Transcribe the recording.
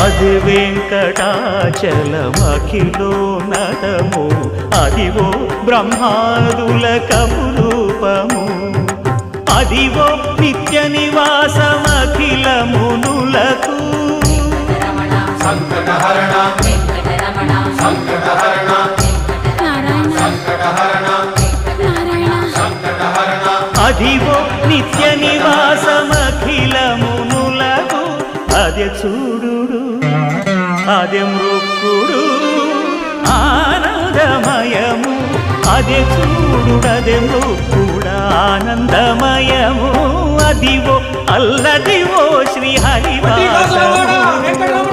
అది వెంకటాచలమఖిలో నటము అదివో బ్రహ్మాదుల కపురూపము అదివో నిత్య నివాసమఖిల మునులకు సంకటహరణ సంకటహరణ సంకటహరణ సంకటహరణ అదివో నిత్య నివాసమఖిల మునులకు అదే చూడు అదే మృక్కుడు ఆనందమయము అదే చూడు అదే మృక్కుడు ఆనందమయము అదివో అల్లదివో శ్రీ హరివాసము